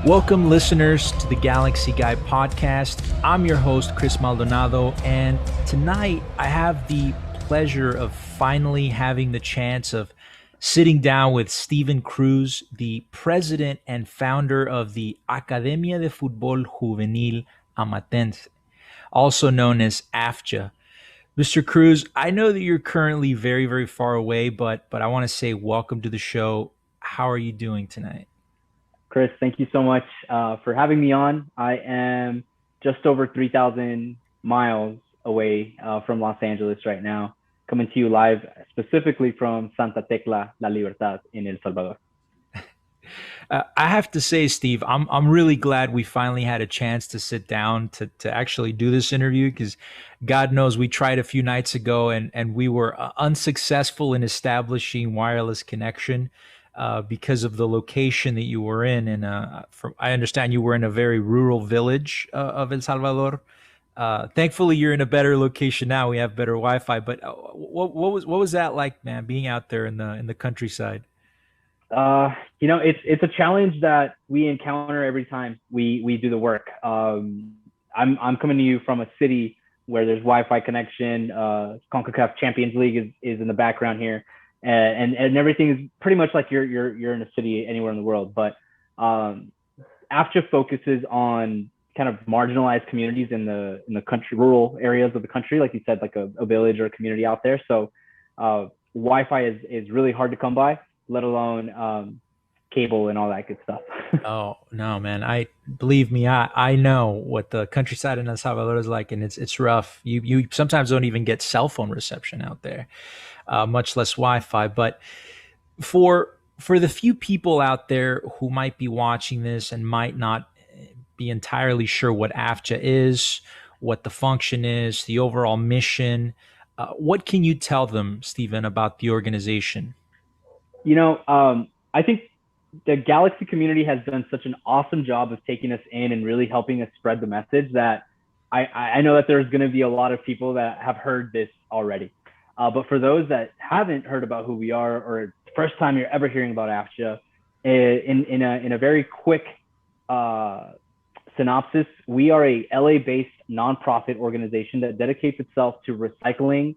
Welcome, listeners, to the Galaxy Guy podcast. I'm your host, Chris Maldonado, and tonight I have the pleasure of finally having the chance of sitting down with Stephen Cruz, the president and founder of the Academia de Fútbol Juvenil Amatense, also known as AFJA. Mr. Cruz, I know that you're currently very, very far away, but I want to say welcome to the show. How are you doing tonight? Chris, thank you so much for having me on. I am just over 3,000 miles away from Los Angeles right now, coming to you live specifically from Santa Tecla, La Libertad in El Salvador. I have to say, Steve, I'm really glad we finally had a chance to sit down to actually do this interview because God knows we tried a few nights ago and we were unsuccessful in establishing wireless connection because of the location that you were in. And I understand you were in a very rural village of El Salvador. Thankfully, you're in a better location now. We have better Wi-Fi. But what was that like, man? Being out there in the countryside. It's a challenge that we encounter every time we do the work. I'm coming to you from a city where there's Wi-Fi connection. CONCACAF Champions League is in the background here, and everything is pretty much like you're in a city anywhere in the world. But AFJA focuses on kind of marginalized communities in the country, rural areas of the country, like you said, like a village or a community out there. So Wi-Fi is really hard to come by, let alone cable and all that good stuff. Oh no, man! I believe me, I know what the countryside in El Salvador is like, and it's rough. You sometimes don't even get cell phone reception out there, much less Wi-Fi. But for the few people out there who might be watching this and might not be entirely sure what AFJA is, what the function is, the overall mission, what can you tell them, Stephen, about the organization? I think the Galaxy community has done such an awesome job of taking us in and really helping us spread the message that I know that there's going to be a lot of people that have heard this already. But for those that haven't heard about who we are, or it's the first time you're ever hearing about AFJA, in a very quick synopsis, we are a LA-based nonprofit organization that dedicates itself to recycling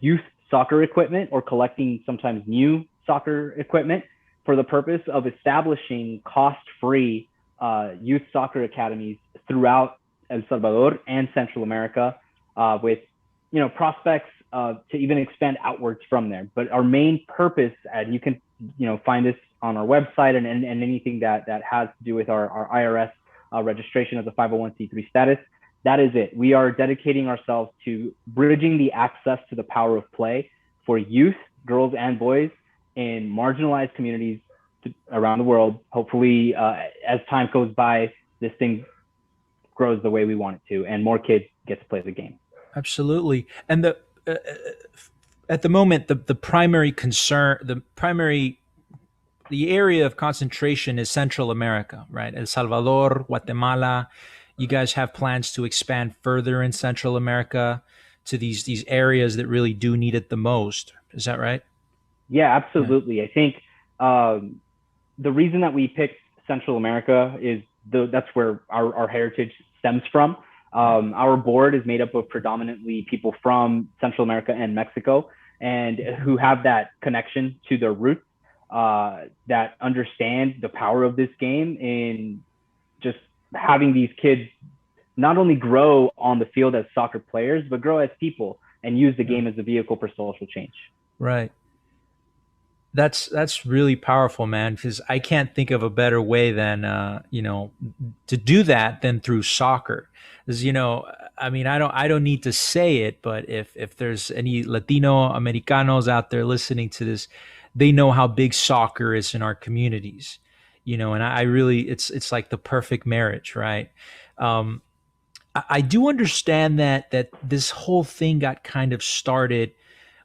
youth soccer equipment or collecting sometimes new soccer equipment for the purpose of establishing cost-free youth soccer academies throughout El Salvador and Central America, with prospects to even expand outwards from there. But our main purpose, and you can find this on our website and anything that has to do with our IRS registration as a 501c3 status. That is it. We are dedicating ourselves to bridging the access to the power of play for youth, girls and boys in marginalized communities around the world. Hopefully, as time goes by, this thing grows the way we want it to, and more kids get to play the game. Absolutely. And at the moment, the primary concern, the area of concentration is Central America, right? El Salvador, Guatemala. You guys have plans to expand further in Central America to these areas that really do need it the most. Is that right? Yeah, absolutely. I think the reason that we picked Central America is that's where our heritage stems from. Our board is made up of predominantly people from Central America and Mexico, and who have that connection to their roots, that understand the power of this game in just having these kids not only grow on the field as soccer players, but grow as people and use the game as a vehicle for social change. Right. That's really powerful, man, because I can't think of a better way than to do that than through soccer. Because I mean, I don't need to say it, but if there's any Latino Americanos out there listening to this, they know how big soccer is in our communities. And I really, it's like the perfect marriage, right? I do understand that this whole thing got kind of started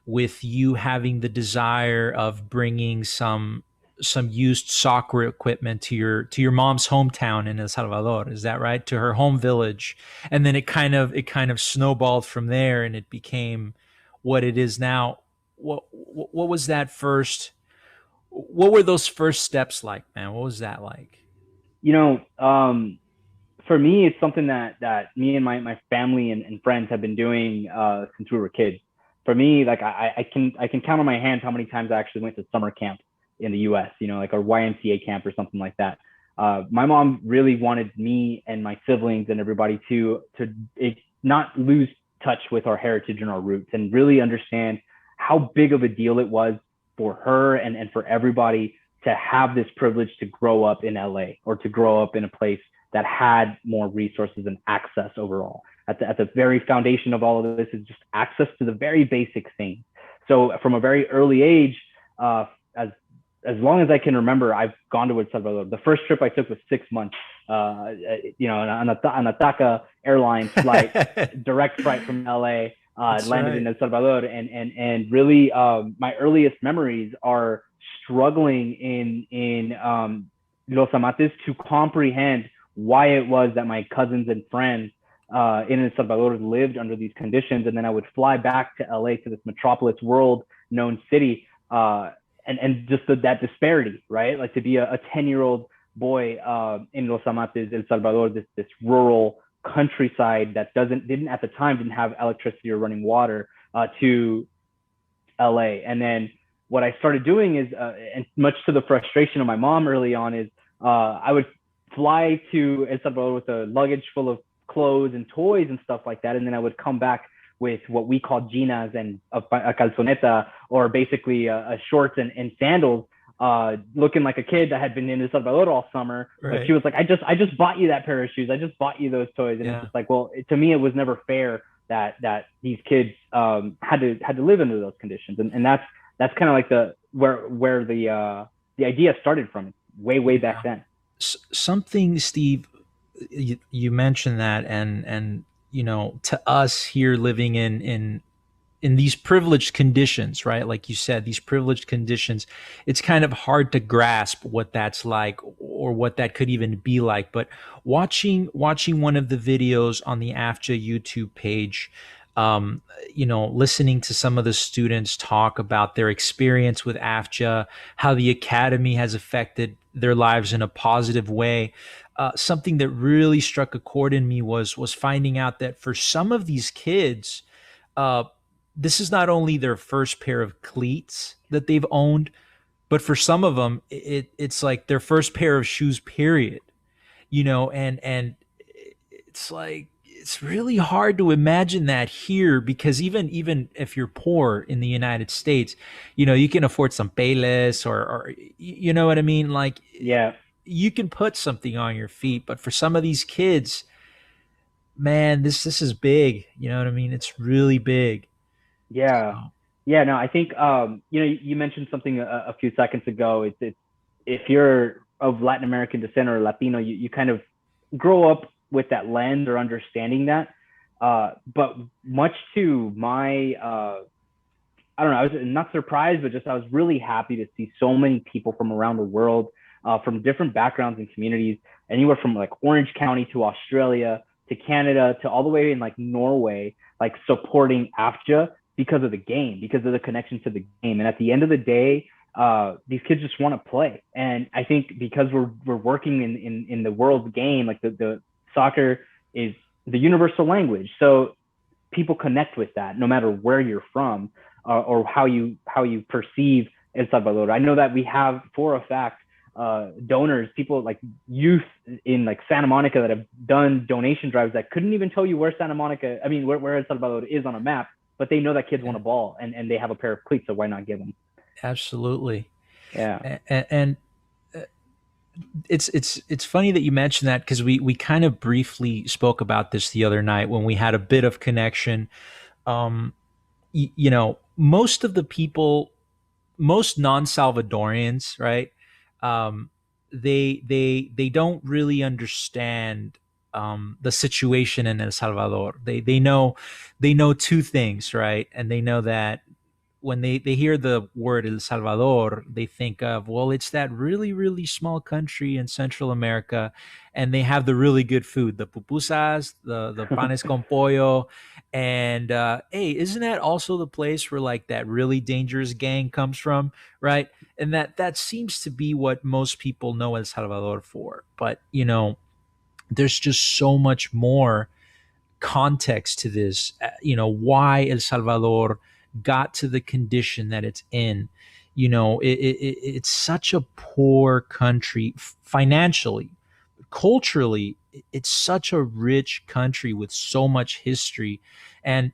with you having the desire of bringing some used soccer equipment to your mom's hometown in El Salvador. Is that right? To her home village, and then it kind of snowballed from there, and it became what it is now. What was that first? What were those first steps like, man? What was that like? You know, for me, it's something that me and my family and friends have been doing since we were kids. For me, like I can count on my hands how many times I actually went to summer camp in the U.S. You know, like a YMCA camp or something like that. My mom really wanted me and my siblings and everybody to not lose touch with our heritage and our roots, and really understand how big of a deal it was for her and for everybody to have this privilege to grow up in LA, or to grow up in a place that had more resources and access overall. At the very foundation of all of this is just access to the very basic things. So from a very early age, uh, as as long as I can remember, I've gone to El Salvador. The first trip I took was 6 months. You know, on a TACA Airlines flight, direct flight from LA. That's Landed in right. El Salvador, and really, my earliest memories are struggling in Los Amates to comprehend why it was that my cousins and friends in El Salvador lived under these conditions. And then I would fly back to LA, to this metropolis world known city, and just that disparity, right? Like to be a 10-year-old boy in Los Amates, El Salvador, this rural countryside that didn't at the time didn't have electricity or running water, to LA. And then what I started doing is, and much to the frustration of my mom early on, is I would fly to El Salvador with a luggage full of clothes and toys and stuff like that, and then I would come back with what we call ginas and a calzoneta, or basically a shorts and sandals, looking like a kid that had been in El Salvador all summer. But she Right. was like, I just bought you that pair of shoes. I just bought you those toys. And it's Yeah. just like, well, to me, it was never fair that these kids had to live under those conditions. And that's kind of like where the idea started from, way back Yeah. then. Something, Steve, you mentioned that, and to us here living in these privileged conditions, right? Like you said, these privileged conditions, it's kind of hard to grasp what that's like, or what that could even be like. But watching one of the videos on the AFJA YouTube page, um, listening to some of the students talk about their experience with AFJA, how the academy has affected their lives in a positive way. Something that really struck a chord in me was finding out that for some of these kids, uh, this is not only their first pair of cleats that they've owned, but for some of them, it's like their first pair of shoes, period. And it's like it's really hard to imagine that here, because even if you're poor in the United States, you can afford some Payless, or you know what I mean? Like, Yeah, you can put something on your feet, but for some of these kids, man, this is big. You know what I mean? It's really big. yeah, So, yeah. No, I think you mentioned something a few seconds ago. It's if you're of Latin American descent or Latino, you kind of grow up with that lens or understanding that. But much to my I don't know, I was not surprised, but just I was really happy to see so many people from around the world, from different backgrounds and communities, anywhere from like Orange County to Australia to Canada to all the way in like Norway, like supporting AFJA because of the game, because of the connection to the game. And at the end of the day, these kids just want to play. And I think because we're working in the world's game, like the soccer is the universal language. So people connect with that no matter where you're from, or how you perceive El Salvador. I know that we have, for a fact, donors, people like youth in like Santa Monica that have done donation drives that couldn't even tell you where Santa Monica, I mean, where El Salvador is on a map, but they know that kids want yeah, a ball, and they have a pair of cleats, so why not give them? absolutely. Yeah. And it's funny that you mentioned that, because we kind of briefly spoke about this the other night when we had a bit of connection. Um, most of the people, most non-Salvadorians, right? Um, they don't really understand the situation in El Salvador. They know two things, right? And they know that when they hear the word El Salvador, they think of, well, it's that really, really small country in Central America, and they have the really good food, the pupusas, the panes con pollo. And hey, isn't that also the place where like that really dangerous gang comes from, right? And that seems to be what most people know El Salvador for. But there's just so much more context to this, why El Salvador got to the condition that it's in. It's such a poor country financially, culturally. It's such a rich country with so much history. And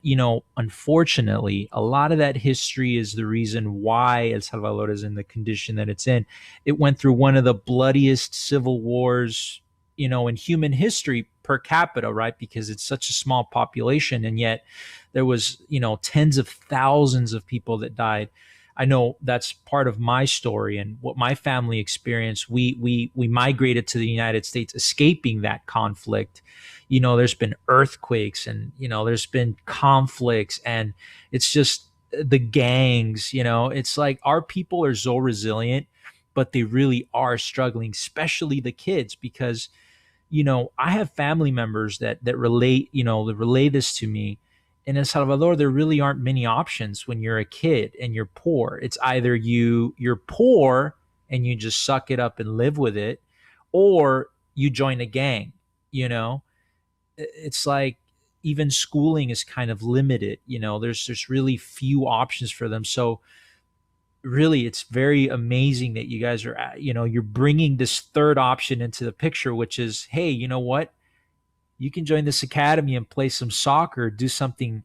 unfortunately, a lot of that history is the reason why El Salvador is in the condition that it's in. It went through one of the bloodiest civil wars in human history per capita, right? Because it's such a small population, and yet there was tens of thousands of people that died. I know that's part of my story and what my family experienced. We migrated to the United States, escaping that conflict. There's been earthquakes, and there's been conflicts, and it's just the gangs. It's like our people are so resilient, but they really are struggling, especially the kids, because I have family members that relay this to me. In El Salvador, there really aren't many options when you're a kid and you're poor. It's either you're poor and you just suck it up and live with it, or you join a gang. It's like even schooling is kind of limited. There's really few options for them. So really, it's very amazing that you guys are you're bringing this third option into the picture, which is, hey, you know what, you can join this academy and play some soccer, do something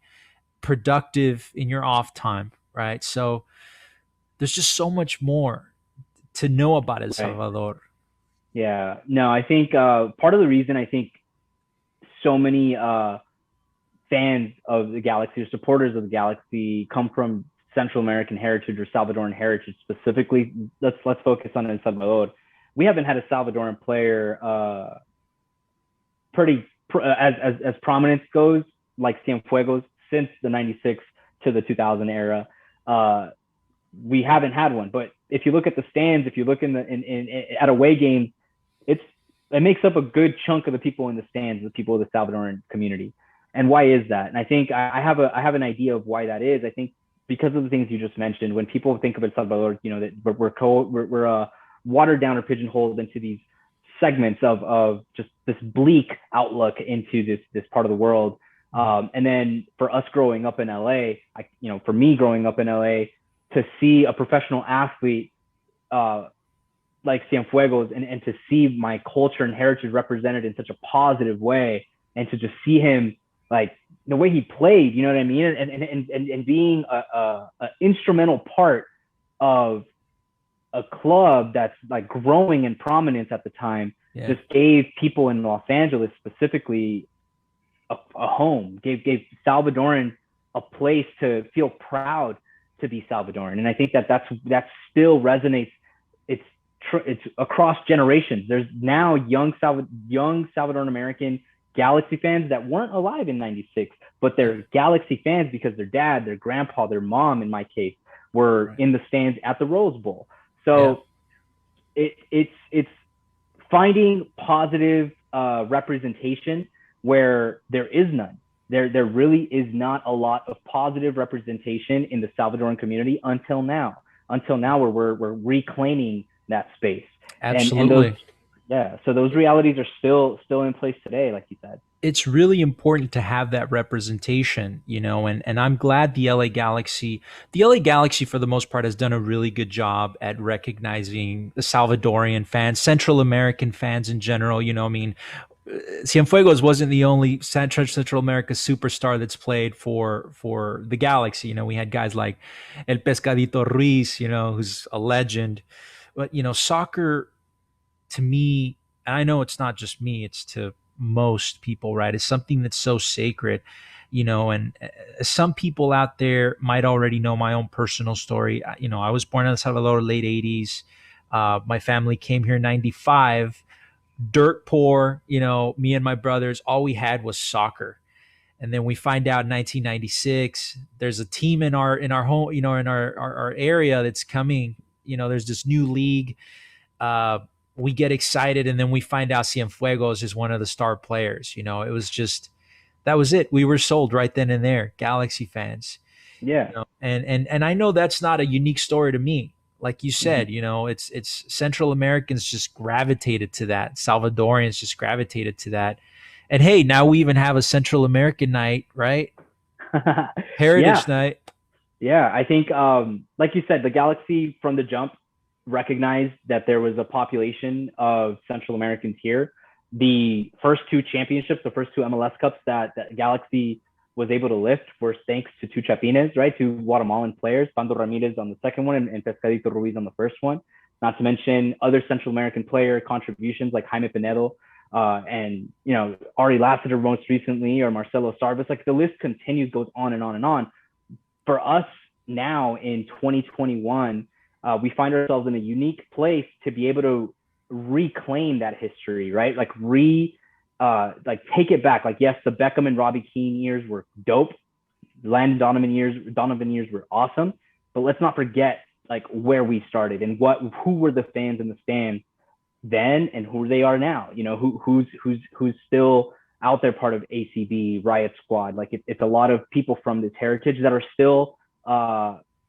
productive in your off time, right? So there's just so much more to know about El Right. Salvador. Yeah. No, I think part of the reason I think so many fans of the Galaxy or supporters of the Galaxy come from Central American heritage or Salvadoran heritage specifically. Let's focus on El Salvador. We haven't had a Salvadoran player pretty as prominence goes, like Cienfuegos, since the '96 to the 2000 era. We haven't had one. But if you look at the stands, if you look at away games, it makes up a good chunk of the people in the stands, the people of the Salvadoran community. And why is that? And I think I have an idea of why that is. I think because of the things you just mentioned, when people think of El Salvador, that we're watered down or pigeonholed into these segments of just this bleak outlook into this part of the world. And then for us growing up in LA, for me growing up in LA, to see a professional athlete like Cienfuegos and to see my culture and heritage represented in such a positive way, and to just see him like the way he played, you know what I mean, and being a instrumental part of a club that's like growing in prominence at the time, Yeah. just gave people in Los Angeles specifically a home, gave Salvadoran a place to feel proud to be Salvadoran. And I think that still resonates. It's across generations. There's now young Salvadoran American Galaxy fans that weren't alive in '96, but they're Galaxy fans because their dad, their grandpa, their mom, in my case, were Right. in the stands at the Rose Bowl. Yeah. So it's finding positive representation where there is none. There really is not a lot of positive representation in the Salvadoran community until now. Until now, where we're reclaiming that space, and those, Absolutely. yeah. So those realities are still in place today, like you said. It's really important to have that representation, and I'm glad the LA Galaxy for the most part has done a really good job at recognizing the Salvadorian fans, Central American fans in general. I mean, Cienfuegos wasn't the only Central America superstar that's played for the Galaxy. We had guys like El Pescadito Ruiz, who's a legend. But soccer, to me, and I know it's not just me, it's to most people, right? It's something that's so sacred, and some people out there might already know my own personal story. I was born in El Salvador, late 80s. My family came here in 95, dirt poor. Me and my brothers, all we had was soccer. And then we find out in 1996 there's a team in our home, in our area that's coming. There's this new league. uh, we get excited, and then we find out Cienfuegos is one of the star players. It was just That was it. We were sold right then and there, Galaxy fans. Yeah. And I know that's not a unique story to me. Like you Hmm. said, it's Central Americans just gravitated to that. Salvadorians just gravitated to that. And hey, now we even have a Central American night, right? Yeah. Heritage night. Yeah, I think, like you said, the Galaxy from the jump recognized that there was a population of Central Americans here. The first two championships, the first two MLS Cups that Galaxy was able to lift were thanks to two Chapines, right? Two Guatemalan players, Pando Ramirez on the second one and Pescadito Ruiz on the first one. Not to mention other Central American player contributions like Jaime Pinedo and Ari Lassiter most recently, or Marcelo Sarvis. Like the list continues, goes on and on and on. For us now in 2021, we find ourselves in a unique place to be able to reclaim that history, right? Like take it back. Like, yes, the Beckham and Robbie Keane years were dope. Landon Donovan years were awesome, but let's not forget like where we started and who were the fans in the stand then and who they are now. Who's still out there part of ACB Riot Squad. Like it's a lot of people from this heritage that are still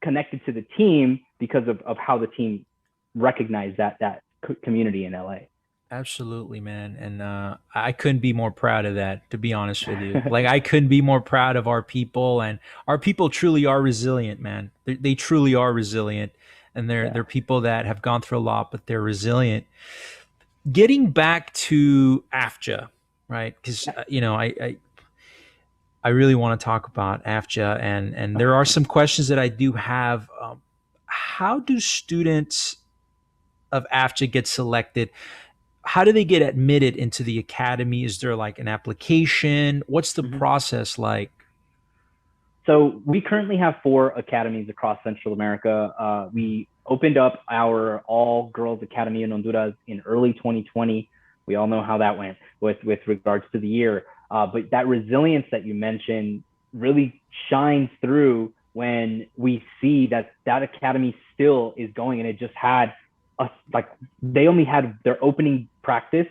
connected to the team because of how the team recognized that community in LA. Absolutely, man. And I couldn't be more proud of that, to be honest with you. Like, I couldn't be more proud of our people. And our people truly are resilient, man. They truly are resilient. And they're Yeah. people that have gone through a lot, but they're resilient. Getting back to AFJA, right? Because, I really want to talk about AFJA. And there are some questions that I do have. How do students of AFJA get selected? How do they get admitted into the academy? Is there like an application? What's the Mm-hmm. process like? So we currently have 4 academies across Central America. We opened up our all girls academy in Honduras in early 2020. We all know how that went with regards to the year. But that resilience that you mentioned really shines through when we see that academy still is going, and it just had like they only had their opening practice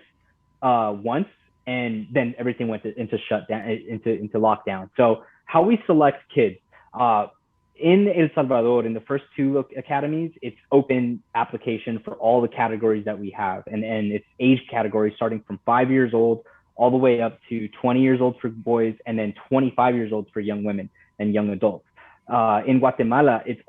once, and then everything went into shutdown, into lockdown. So how we select kids in El Salvador in the first 2 academies, it's open application for all the categories that we have, and it's age categories starting from 5 years old all the way up to 20 years old for boys, and then 25 years old for young women and young adults. In Guatemala, it's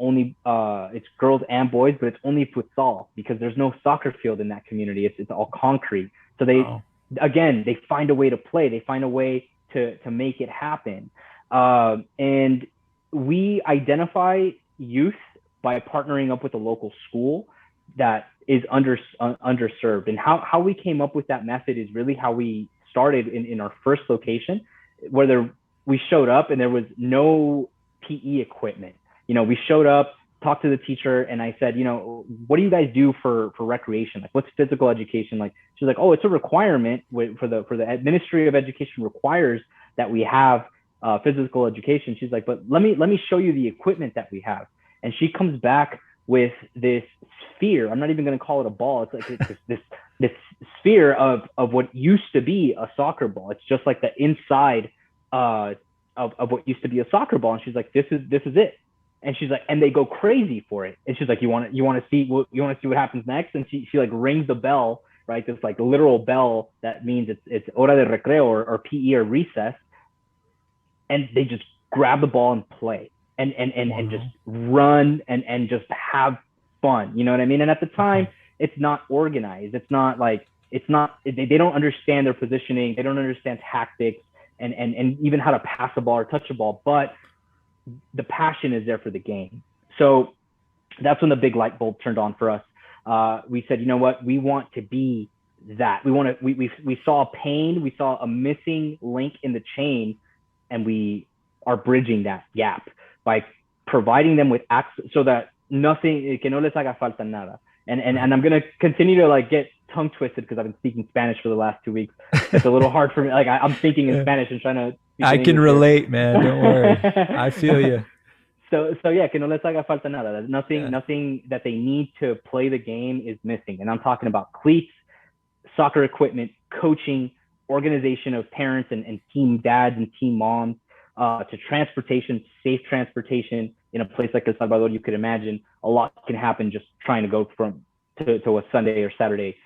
girls and boys, but it's only futsal because there's no soccer field in that community. It's all concrete. So Oh, they find a way to play. They find a way to make it happen. And we identify youth by partnering up with a local school that is underserved. And how we came up with that method is really how we started in our first location, where we showed up and there was no PE equipment. We showed up, talked to the teacher, and I said, what do you guys do for recreation? Like, what's physical education like? She's like, oh, it's a requirement for the Ministry of Education requires that we have physical education. She's like, but let me show you the equipment that we have. And she comes back with this sphere. I'm not even going to call it a ball. It's like this sphere of what used to be a soccer ball. It's just like the inside of what used to be a soccer ball. And she's like, this is it. And she's like, and they go crazy for it. And she's like, you want to see what happens next? And she like rings the bell, right? This like literal bell that means it's hora de recreo or PE or recess. And they just grab the ball and play and just wow. run and just have fun. You know what I mean? And at the time, it's not organized. It's not like they don't understand their positioning. They don't understand tactics and even how to pass a ball or touch a ball. But the passion is there for the game. So that's when the big light bulb turned on for us. We said, you know what? We want to be that. We saw pain. We saw a missing link in the chain, and we are bridging that gap by providing them with access so that nothing, que no les haga falta nada. And Right. I'm going to continue to like get tongue twisted because I've been speaking Spanish for the last 2 weeks. It's a little hard for me. Like I'm thinking in Spanish and trying to speak I in can English here. relate, man. Don't worry. I feel you. So yeah, que no les haga falta nada. Yeah. Nothing that they need to play the game is missing. And I'm talking about cleats, soccer equipment, coaching, organization of parents and team dads and team moms, to transportation, safe transportation in a place like El Salvador. You could imagine a lot can happen just trying to go to a Sunday or Saturday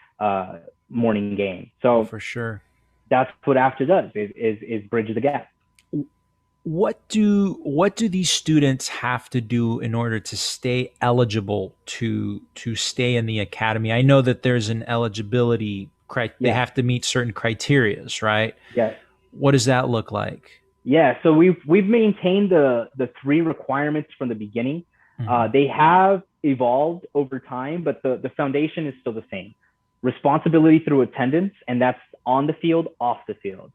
morning game. Oh, So for sure. that's what AFJA does, is bridge the gap. What do these students have to do in order to stay eligible to stay in the academy? I know that there's an eligibility they Yes, have to meet certain criterias, right? yes. What does that look like? Yeah, so we've maintained the three requirements from the beginning. Hmm. They have evolved over time, but the foundation is still the same. Responsibility through attendance, and that's on the field, off the field.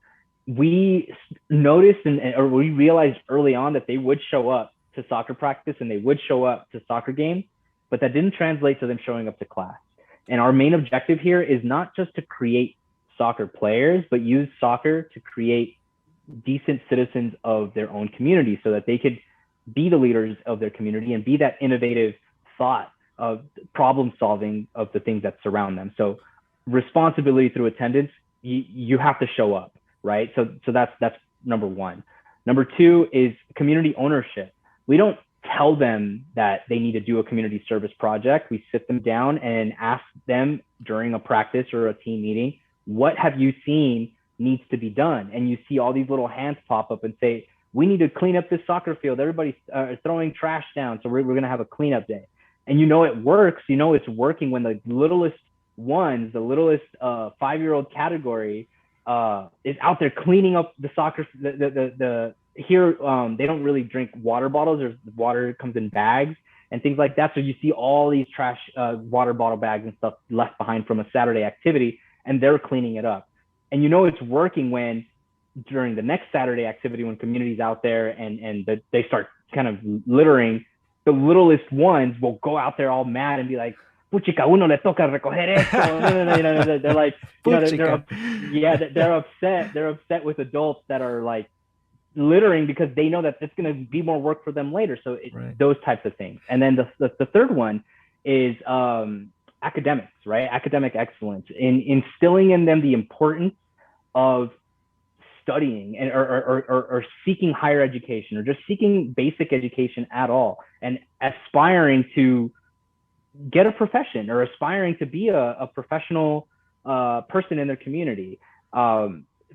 We noticed or we realized early on that they would show up to soccer practice and they would show up to soccer games, but that didn't translate to them showing up to class. And our main objective here is not just to create soccer players, but use soccer to create decent citizens of their own community so that they could be the leaders of their community and be that innovative thought of problem solving of the things that surround them. So responsibility through attendance, you have to show up, right? So that's number one. Number two is community ownership. We don't tell them that they need to do a community service project. We sit them down and ask them during a practice or a team meeting, what have you seen needs to be done? And you see all these little hands pop up and say, we need to clean up this soccer field. Everybody's throwing trash down. So we're going to have a cleanup day. And you know it works. You know it's working when the littlest ones, the littlest 5-year-old category is out there cleaning up the soccer. Here, they don't really drink water bottles. There's water comes in bags and things like that. So you see all these trash water bottle bags and stuff left behind from a Saturday activity, and they're cleaning it up. And you know it's working when during the next Saturday activity, when community's out there and they start kind of littering, the littlest ones will go out there all mad and be like, puchica, uno le toca recoger esto. No. They're like, they're upset. They're upset with adults that are like littering because they know that it's going to be more work for them later. So Right. those types of things. And then the third one is academics, right? Academic excellence, in instilling in them the importance of studying and or seeking higher education or just seeking basic education at all and aspiring to get a profession or aspiring to be a professional person in their community.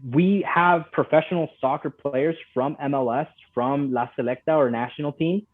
We have professional soccer players from MLS, from La Selecta or national team.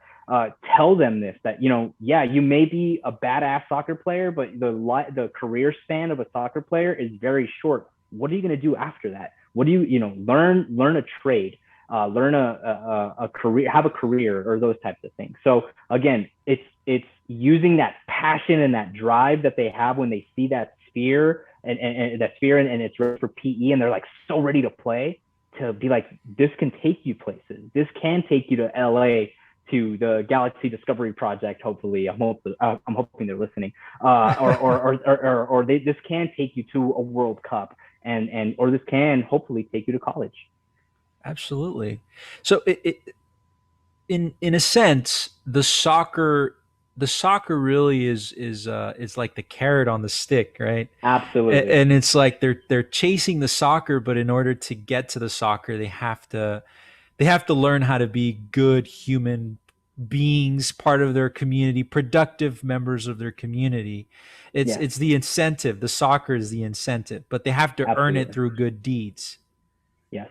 Tell them this, that, yeah, you may be a badass soccer player, but the career span of a soccer player is very short. What are you going to do after that? What do you learn a trade, learn a career, have a career, or those types of things. So again, it's using that passion and that drive that they have when they see that sphere and that sphere and it's ready for PE and they're like so ready to play, to be like, this can take you places. This can take you to LA, to the Galaxy Discovery Project. Hopefully, I'm hoping they're listening. This can take you to a World Cup, or this can hopefully take you to college. Absolutely. So in a sense, the soccer really is like the carrot on the stick, right? Absolutely. And it's like they're chasing the soccer, but in order to get to the soccer, they have to learn how to be good human beings, part of their community, productive members of their community. It's Yes. it's the incentive. The soccer is the incentive, but they have to earn it Absolutely. through good deeds. Yes.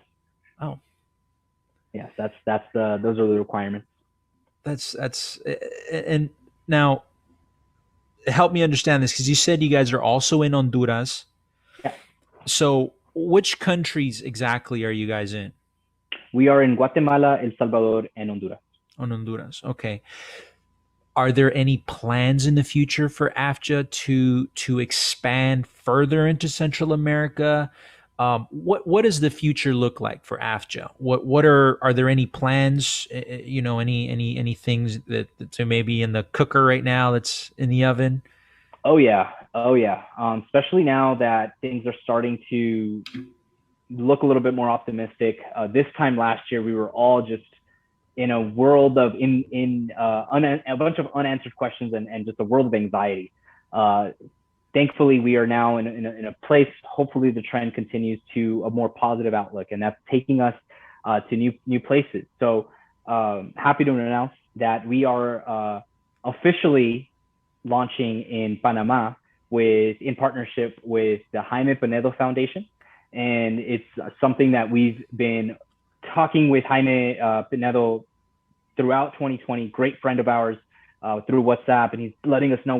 Oh, Yes. Those are the requirements. that's and now help me understand this, because you said you guys are also in Honduras. Yeah. So which countries exactly are you guys in? We are in Guatemala, El Salvador, and Honduras. On Honduras. Okay. Are there any plans in the future for AFJA to expand further into Central America? What does the future look like for AFJA? Are there any plans? Any things that are maybe in the cooker right now that's in the oven? Oh yeah. Oh yeah. Especially now that things are starting to look a little bit more optimistic. This time last year, we were all just in a world of a bunch of unanswered questions and just a world of anxiety. thankfully we are now in a place. Hopefully the trend continues to a more positive outlook, and that's taking us to new places. So happy to announce that we are officially launching in Panama in partnership with the Jaime Pinedo Foundation, and it's something that we've been talking with Jaime Pinedo throughout 2020. Great friend of ours through WhatsApp, and he's letting us know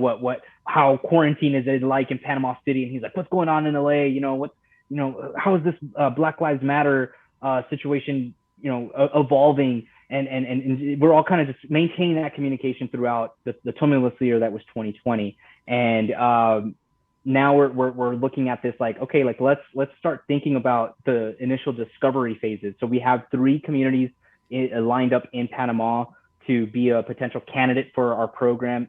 how quarantine is like in Panama City, and he's like, what's going on in LA? How is this Black Lives Matter situation, evolving? And we're all kind of just maintaining that communication throughout the tumultuous year that was 2020. And now we're looking at this like, okay, like let's start thinking about the initial discovery phases. So we have 3 communities lined up in Panama to be a potential candidate for our program.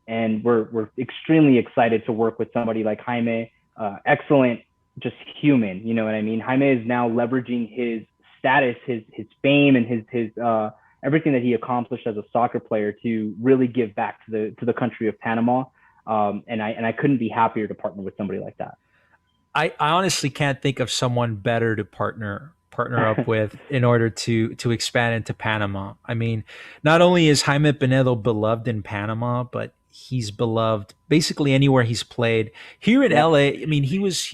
And we're extremely excited to work with somebody like Jaime, excellent, just human, you know what I mean? Jaime is now leveraging his status, his fame, and his everything that he accomplished as a soccer player to really give back to the country of Panama. And I couldn't be happier to partner with somebody like that. I honestly can't think of someone better to partner up with in order to expand into Panama. I mean, not only is Jaime Pinedo beloved in Panama, but he's beloved basically anywhere he's played. Here in Yep. LA, I mean, he was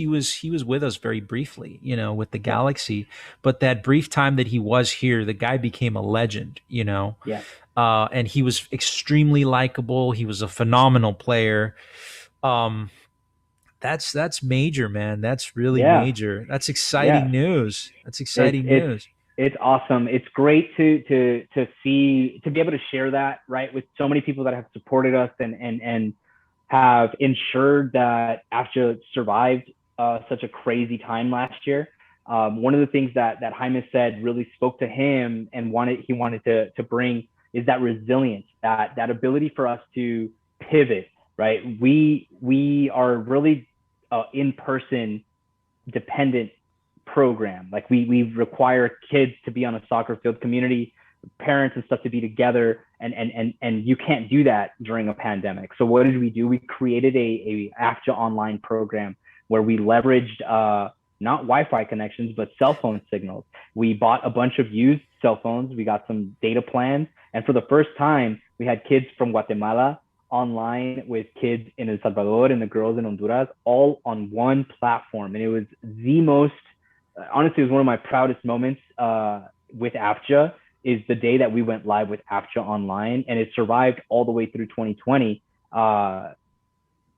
with us very briefly, with the Yep. Galaxy, but that brief time that he was here, the guy became a legend. Yeah. And he was extremely likable. He was a phenomenal player. Um, that's major, man. That's really Yeah. major. That's exciting Yeah. news. That's It's exciting it's news. it's awesome. It's great to see, to be able to share that, right, with so many people that have supported us and have ensured that AFJA survived such a crazy time last year. One of the things that Jaime said really spoke to him and he wanted to bring is that resilience, that ability for us to pivot. Right, we are really in person dependent program. Like we require kids to be on a soccer field, community, parents and stuff to be together, and you can't do that during a pandemic. So what did we do? We created a AFJA online program where we leveraged not Wi-Fi connections but cell phone signals. We bought a bunch of used cell phones. We got some data plans, and for the first time, we had kids from Guatemala online with kids in El Salvador and the girls in Honduras, all on one platform. And it was the most, honestly, it was one of my proudest moments with AFJA, is the day that we went live with AFJA online, and it survived all the way through 2020.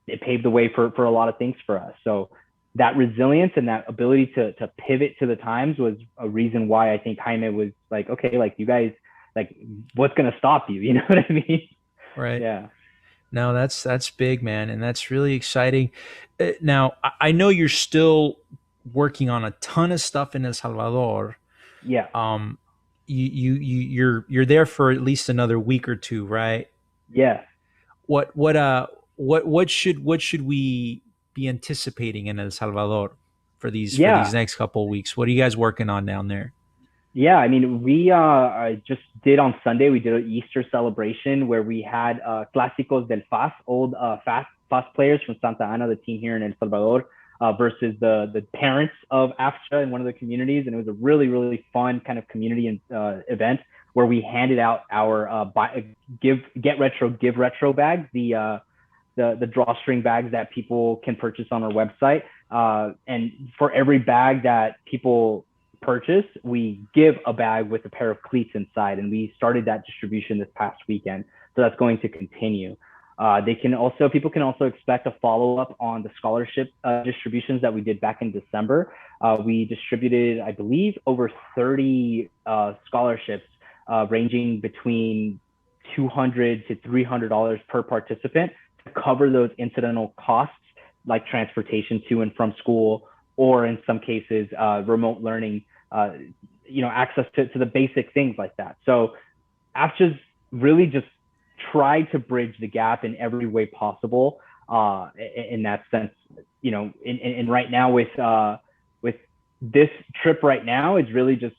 It paved the way for a lot of things for us. So that resilience and that ability to pivot to the times was a reason why I think Jaime was like, okay, like you guys, like what's going to stop you? You know what I mean? Right. Yeah. No, that's big, man, and that's really exciting. Now, I know you're still working on a ton of stuff in El Salvador. Yeah. Um, you're there for at least another week or two, right? Yeah. What should we be anticipating in El Salvador for these Yeah. next couple of weeks? What are you guys working on down there? Yeah, I mean, we I just did on Sunday. We did an Easter celebration where we had Clásicos del FAS, old FAS players from Santa Ana, the team here in El Salvador, versus the parents of AFJA in one of the communities, and it was a really really fun kind of community event where we handed out our get retro give retro bags, the drawstring bags that people can purchase on our website, and for every bag that people purchase, we give a bag with a pair of cleats inside, and we started that distribution this past weekend. So that's going to continue. People can also expect a follow up on the scholarship distributions that we did back in December. We distributed, I believe, over 30 scholarships, ranging between $200 to $300 per participant to cover those incidental costs like transportation to and from school, or in some cases, remote learning, access to the basic things like that. So AFJA's really just tried to bridge the gap in every way possible in that sense. And right now with this trip right now is really just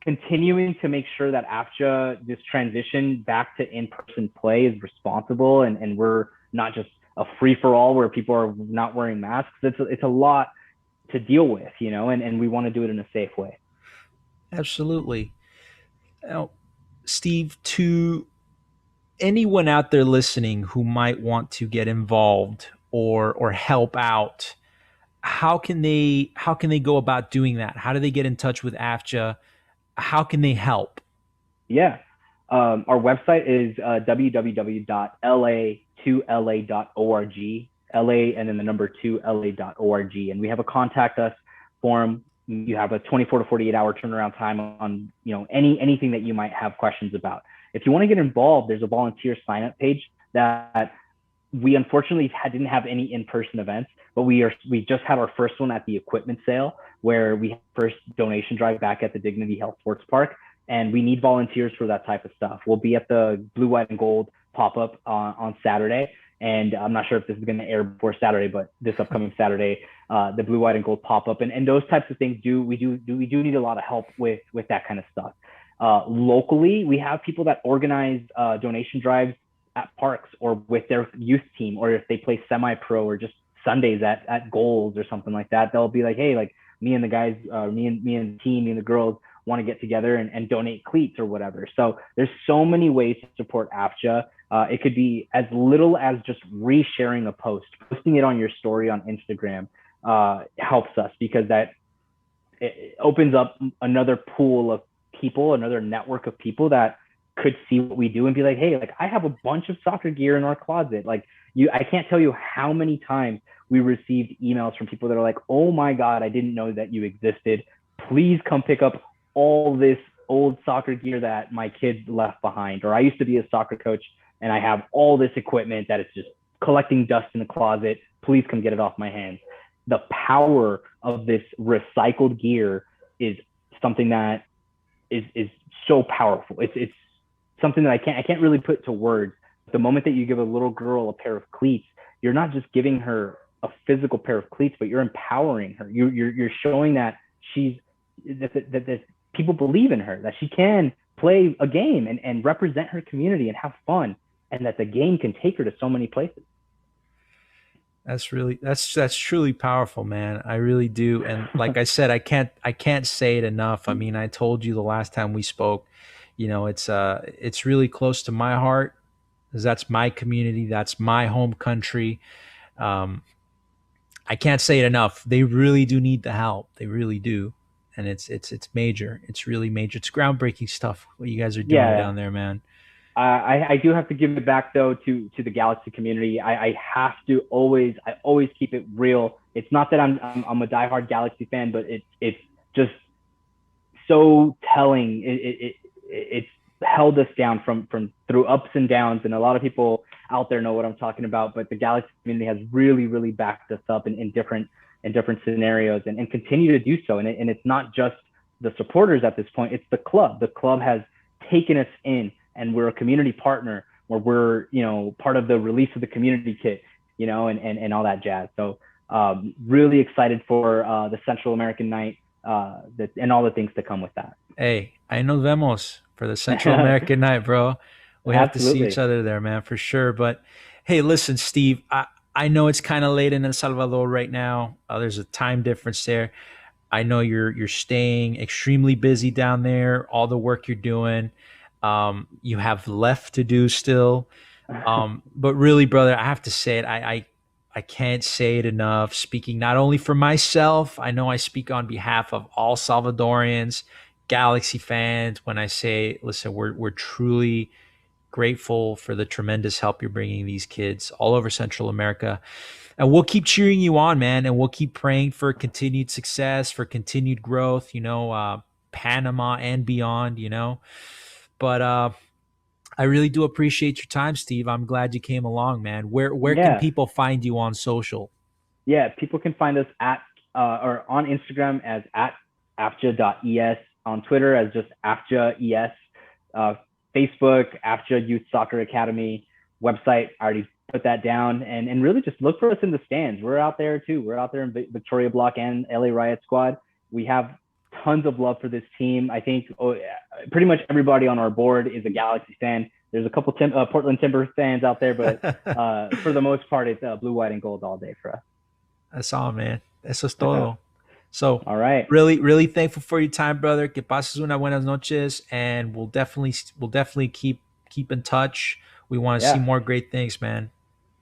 continuing to make sure that AFJA, this transition back to in-person play, is responsible, and we're not just a free for all where people are not wearing masks. It's a lot to deal with, and we want to do it in a safe way. Absolutely. Now, Steve, to anyone out there listening who might want to get involved or help out, how can they go about doing that? How do they get in touch with AFJA? How can they help? Yeah. Our website is www.la2la.org, LA and then the number 2la.org. And we have a contact us form. You have a 24 to 48 hour turnaround time on, anything that you might have questions about. If you want to get involved, there's a volunteer sign up page that we unfortunately didn't have any in-person events, but we just had our first one at the equipment sale where we had first donation drive back at the Dignity Health Sports Park, and we need volunteers for that type of stuff. We'll be at the Blue, White, and Gold pop-up on Saturday, and I'm not sure if this is going to air before Saturday, but this upcoming Saturday, the Blue, White, and Gold pop-up, and those types of things we do need a lot of help with that kind of stuff. Locally, we have people that organize donation drives at parks or with their youth team, or if they play semi-pro or just Sundays at goals or something like that, they'll be like, hey, like me and the guys, me and the team, me and the girls want to get together and donate cleats or whatever. So there's so many ways to support AFJA. It could be as little as just resharing a post, posting it on your story on Instagram helps us, because it opens up another pool of people, another network of people that could see what we do and be like, hey, like I have a bunch of soccer gear in our closet. Like I can't tell you how many times we received emails from people that are like, oh my God, I didn't know that you existed. Please come pick up all this old soccer gear that my kids left behind. Or I used to be a soccer coach and I have all this equipment that is just collecting dust in the closet. Please come get it off my hands. The power of this recycled gear is something that is so powerful. It's something that I can't really put to words. The moment that you give a little girl a pair of cleats, you're not just giving her a physical pair of cleats, but you're empowering her. You're showing that that people believe in her, that she can play a game and represent her community and have fun, and that the game can take her to so many places. That's truly powerful, man. I really do. And like I said, I can't say it enough. I mean, I told you the last time we spoke, it's really close to my heart, because that's my community, that's my home country. Um, I can't say it enough. They really do need the help. They really do. And it's major. It's really major. It's groundbreaking stuff what you guys are doing Yeah, down there, man. I do have to give it back though to the Galaxy community. I have to always keep it real. It's not that I'm a diehard Galaxy fan, but it's just so telling. It's held us down from through ups and downs, and a lot of people out there know what I'm talking about. But the Galaxy community has really backed us up in different scenarios, and continue to do so. And it's not just the supporters at this point; it's the club. The club has taken us in, and we're a community partner where we're part of the release of the community kit, and all that jazz. So really excited for the Central American night and all the things to come with that. Hey, ahí nos vemos for the Central American night, bro. We have to see each Absolutely. other there, man, for sure. But hey, listen, Steve, I know it's kind of late in El Salvador right now. There's a time difference there. I know you're staying extremely busy down there. All the work you're doing, you have left to do still. But really, brother, I have to say it. I can't say it enough. Speaking not only for myself, I know I speak on behalf of all Salvadorians, Galaxy fans, when I say, listen, we're truly grateful for the tremendous help you're bringing these kids all over Central America. And we'll keep cheering you on, man. And we'll keep praying for continued success, for continued growth, Panama and beyond. But I really do appreciate your time, Steve. I'm glad you came along, man. Where can Yeah. people find you on social? Yeah, people can find us at or on Instagram as at afja.es, on Twitter as just afja.es, uh, Facebook AFJA Youth Soccer Academy, website. I already put that down, and really just look for us in the stands. We're out there too. We're out there in Victoria Block and LA Riot Squad. We have tons of love for this team. I think pretty much everybody on our board is a Galaxy fan. There's a couple Portland Timber fans out there, but for the most part, it's blue, white, and gold all day for That's all, man. Eso es us. todo. So All right. really, really thankful for your time, brother. Que pases una buenas noches, and we'll definitely keep in touch. We want to see Yeah, more great things, man.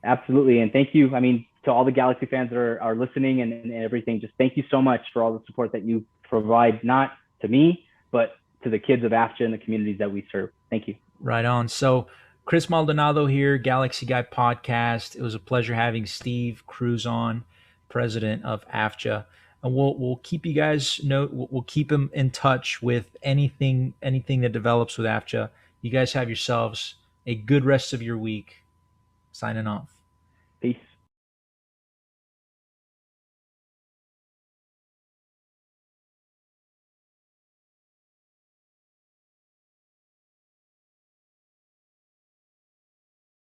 absolutely. And thank you. I mean, to all the Galaxy fans that are listening and everything, just thank you so much for all the support that you provide, not to me, but to the kids of AFJA and the communities that we serve. Thank you. Right on. So Chris Maldonado here, Galaxy Guy Podcast. It was a pleasure having Steve Cruz on, president of AFJA. And we'll keep you guys we'll keep him in touch with anything that develops with AFJA. You guys have yourselves a good rest of your week. Signing off.